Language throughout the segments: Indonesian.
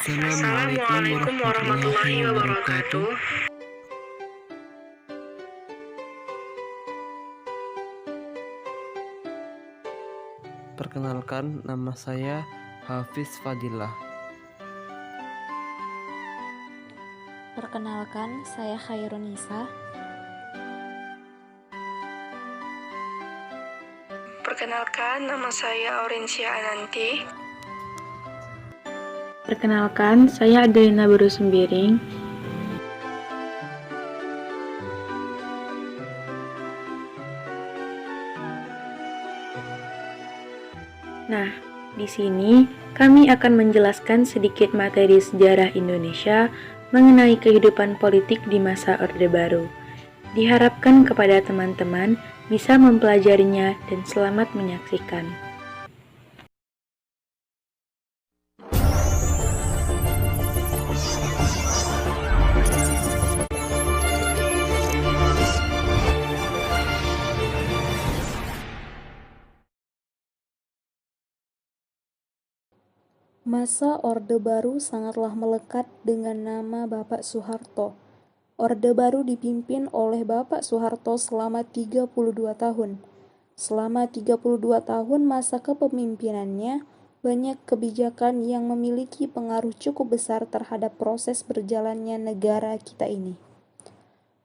Assalamualaikum warahmatullahi wabarakatuh. Perkenalkan, nama saya Hafiz Fadilah. Perkenalkan, saya Khairunisa. Perkenalkan, nama saya Aurencia Ananti. Perkenalkan, saya Adelina Baru Sembiring. Nah, di sini kami akan menjelaskan sedikit materi sejarah Indonesia mengenai kehidupan politik di masa Orde Baru. Diharapkan kepada teman-teman bisa mempelajarinya dan selamat menyaksikan. Masa Orde Baru sangatlah melekat dengan nama Bapak Soeharto. Orde Baru dipimpin oleh Bapak Soeharto selama 32 tahun. Selama 32 tahun masa kepemimpinannya, banyak kebijakan yang memiliki pengaruh cukup besar terhadap proses berjalannya negara kita ini.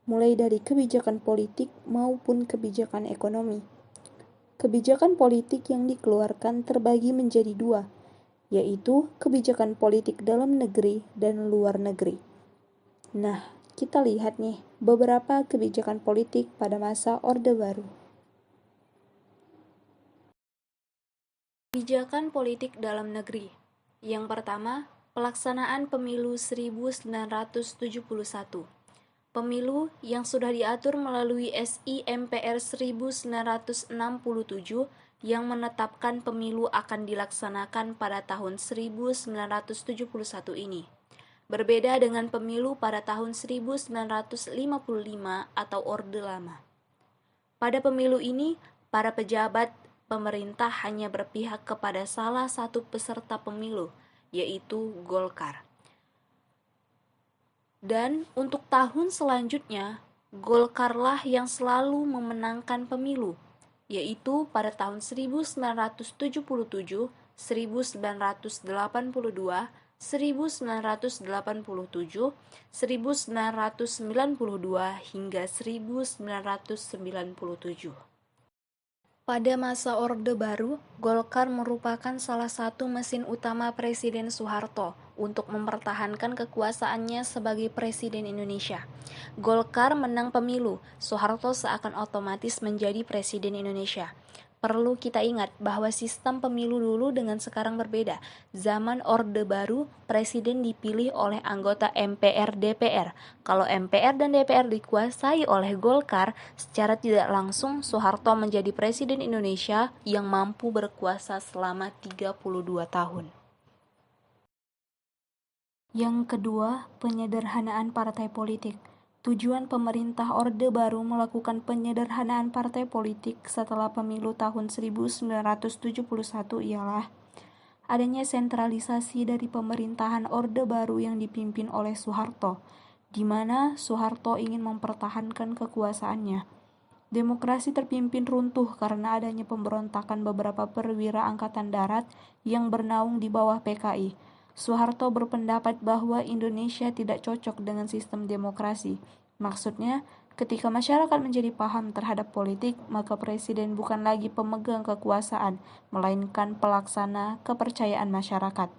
Mulai dari kebijakan politik maupun kebijakan ekonomi. Kebijakan politik yang dikeluarkan terbagi menjadi dua, yaitu kebijakan politik dalam negeri dan luar negeri. Nah, kita lihat nih beberapa kebijakan politik pada masa Orde Baru. Kebijakan politik dalam negeri. Yang pertama, pelaksanaan pemilu 1971. Pemilu yang sudah diatur melalui SI MPR 1967 yang menetapkan pemilu akan dilaksanakan pada tahun 1971 ini. Berbeda dengan pemilu pada tahun 1955 atau Orde Lama. Pada pemilu ini, para pejabat pemerintah hanya berpihak kepada salah satu peserta pemilu, yaitu Golkar. Dan untuk tahun selanjutnya, Golkarlah yang selalu memenangkan pemilu, yaitu pada tahun 1977, 1982, 1987, 1992 hingga 1997. Pada masa Orde Baru, Golkar merupakan salah satu mesin utama Presiden Soeharto untuk mempertahankan kekuasaannya sebagai Presiden Indonesia. Golkar menang pemilu, Soeharto seakan otomatis menjadi Presiden Indonesia. Perlu kita ingat bahwa sistem pemilu dulu dengan sekarang berbeda. Zaman Orde Baru, presiden dipilih oleh anggota MPR DPR. Kalau MPR dan DPR dikuasai oleh Golkar, secara tidak langsung Soeharto menjadi presiden Indonesia yang mampu berkuasa selama 32 tahun. Yang kedua, penyederhanaan partai politik. Tujuan pemerintah Orde Baru melakukan penyederhanaan partai politik setelah pemilu tahun 1971 ialah adanya sentralisasi dari pemerintahan Orde Baru yang dipimpin oleh Soeharto, di mana Soeharto ingin mempertahankan kekuasaannya. Demokrasi terpimpin runtuh karena adanya pemberontakan beberapa perwira angkatan darat yang bernaung di bawah PKI. Soeharto berpendapat bahwa Indonesia tidak cocok dengan sistem demokrasi. Maksudnya, ketika masyarakat menjadi paham terhadap politik, maka presiden bukan lagi pemegang kekuasaan, melainkan pelaksana kepercayaan masyarakat.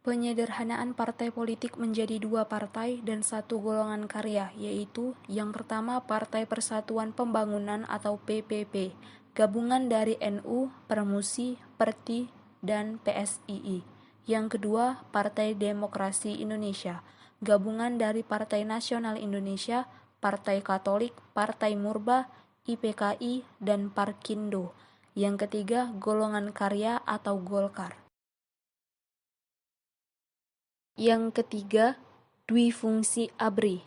Penyederhanaan partai politik menjadi dua partai dan satu golongan karya, yaitu yang pertama Partai Persatuan Pembangunan atau PPP, gabungan dari NU, Permusi, Perti, dan PSII. Yang kedua, Partai Demokrasi Indonesia, gabungan dari Partai Nasional Indonesia, Partai Katolik, Partai Murba, IPKI, dan Parkindo. Yang ketiga, golongan karya atau Golkar. Yang ketiga, Dwi Fungsi ABRI.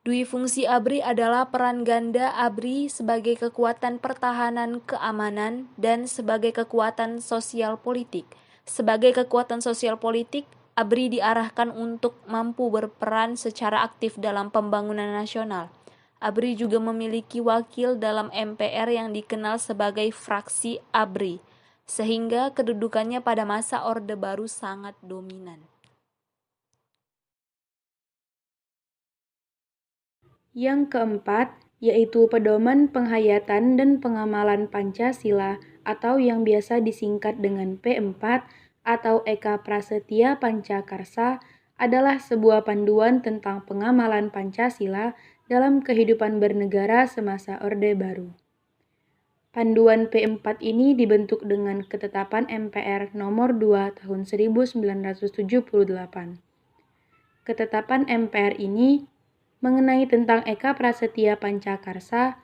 Dui fungsi ABRI adalah peran ganda ABRI sebagai kekuatan pertahanan keamanan dan sebagai kekuatan sosial politik. Sebagai kekuatan sosial politik, ABRI diarahkan untuk mampu berperan secara aktif dalam pembangunan nasional. ABRI juga memiliki wakil dalam MPR yang dikenal sebagai fraksi ABRI, sehingga kedudukannya pada masa Orde Baru sangat dominan. Yang keempat, yaitu pedoman penghayatan dan pengamalan Pancasila atau yang biasa disingkat dengan P4 atau Eka Prasetya Pancakarsa adalah sebuah panduan tentang pengamalan Pancasila dalam kehidupan bernegara semasa Orde Baru. Panduan P4 ini dibentuk dengan ketetapan MPR nomor 2 tahun 1978. Ketetapan MPR ini mengenai tentang Eka Prasetya Pancakarsa,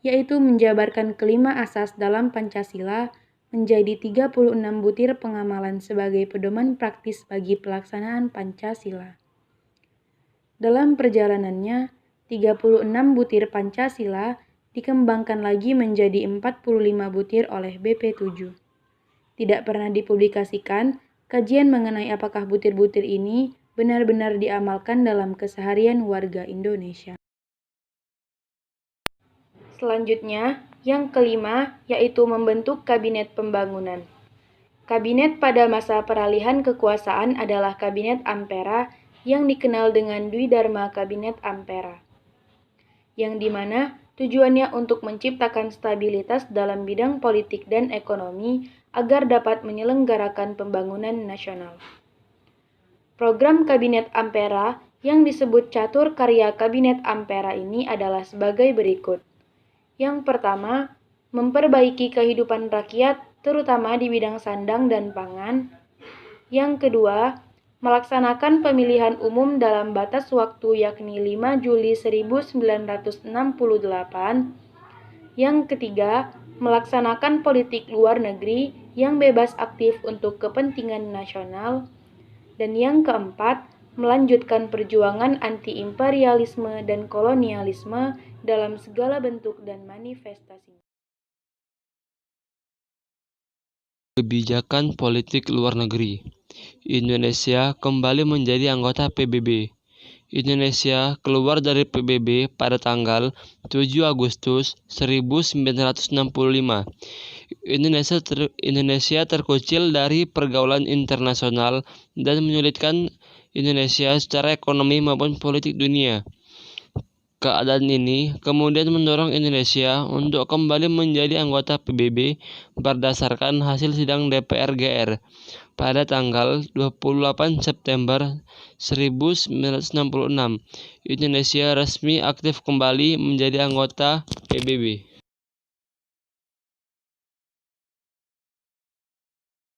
yaitu menjabarkan kelima asas dalam Pancasila menjadi 36 butir pengamalan sebagai pedoman praktis bagi pelaksanaan Pancasila. Dalam perjalanannya, 36 butir Pancasila dikembangkan lagi menjadi 45 butir oleh BP7. Tidak pernah dipublikasikan kajian mengenai apakah butir-butir ini benar-benar diamalkan dalam keseharian warga Indonesia. Selanjutnya, yang kelima, yaitu membentuk Kabinet Pembangunan. Kabinet pada masa peralihan kekuasaan adalah Kabinet Ampera yang dikenal dengan Dwi Dharma Kabinet Ampera, yang dimana tujuannya untuk menciptakan stabilitas dalam bidang politik dan ekonomi agar dapat menyelenggarakan pembangunan nasional. Program Kabinet Ampera yang disebut Catur Karya Kabinet Ampera ini adalah sebagai berikut. Yang pertama, memperbaiki kehidupan rakyat terutama di bidang sandang dan pangan. Yang kedua, melaksanakan pemilihan umum dalam batas waktu yakni 5 Juli 1968. Yang ketiga, melaksanakan politik luar negeri yang bebas aktif untuk kepentingan nasional. Dan yang keempat, melanjutkan perjuangan anti-imperialisme dan kolonialisme dalam segala bentuk dan manifestasi. Kebijakan politik luar negeri. Indonesia kembali menjadi anggota PBB. Indonesia keluar dari PBB pada tanggal 7 Agustus 1965. Indonesia terkucil dari pergaulan internasional dan menyulitkan Indonesia secara ekonomi maupun politik dunia. Keadaan ini kemudian mendorong Indonesia untuk kembali menjadi anggota PBB berdasarkan hasil sidang DPR GR pada tanggal 28 September 1966. Indonesia resmi aktif kembali menjadi anggota PBB.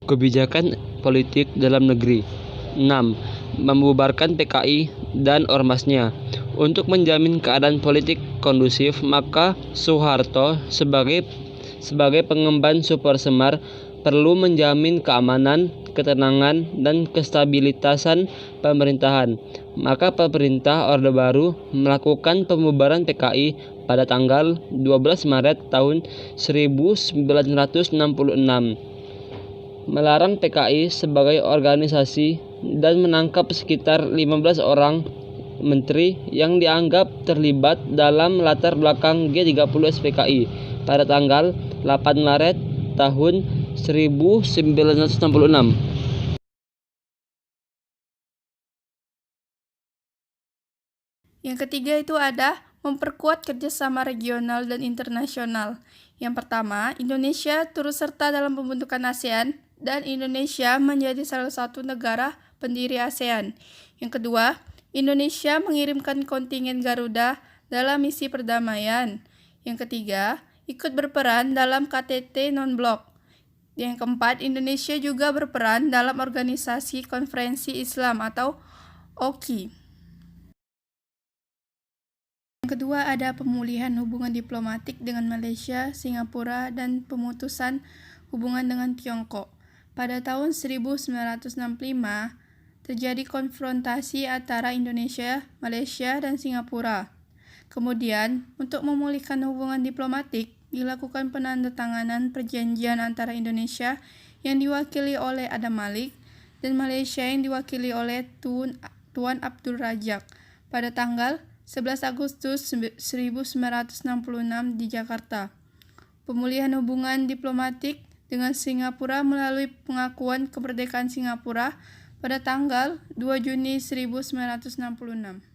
Kebijakan politik dalam negeri. 6. Membubarkan PKI dan ormasnya. Untuk menjamin keadaan politik kondusif, maka Soeharto sebagai pengemban Supersemar perlu menjamin keamanan, ketenangan, dan kestabilitasan pemerintahan. Maka pemerintah Orde Baru melakukan pembubaran PKI pada tanggal 12 Maret tahun 1966. Melarang PKI sebagai organisasi dan menangkap sekitar 15 orang menteri yang dianggap terlibat dalam latar belakang G30 SPKI pada tanggal 8 Maret tahun 1966. Yang ketiga itu ada memperkuat kerjasama regional dan internasional. Yang pertama, Indonesia turut serta dalam pembentukan ASEAN dan Indonesia menjadi salah satu negara pendiri ASEAN. Yang kedua, Indonesia mengirimkan kontingen Garuda dalam misi perdamaian. Yang ketiga, ikut berperan dalam KTT non-blok. Yang keempat, Indonesia juga berperan dalam organisasi Konferensi Islam atau OKI. Yang kedua ada pemulihan hubungan diplomatik dengan Malaysia, Singapura, dan pemutusan hubungan dengan Tiongkok. Pada tahun 1965, terjadi konfrontasi antara Indonesia, Malaysia, dan Singapura. Kemudian, untuk memulihkan hubungan diplomatik, dilakukan penandatanganan perjanjian antara Indonesia yang diwakili oleh Adam Malik dan Malaysia yang diwakili oleh Tuan Abdul Razak pada tanggal 11 Agustus 1966 di Jakarta. Pemulihan hubungan diplomatik dengan Singapura melalui pengakuan kemerdekaan Singapura pada tanggal 2 Juni 1966.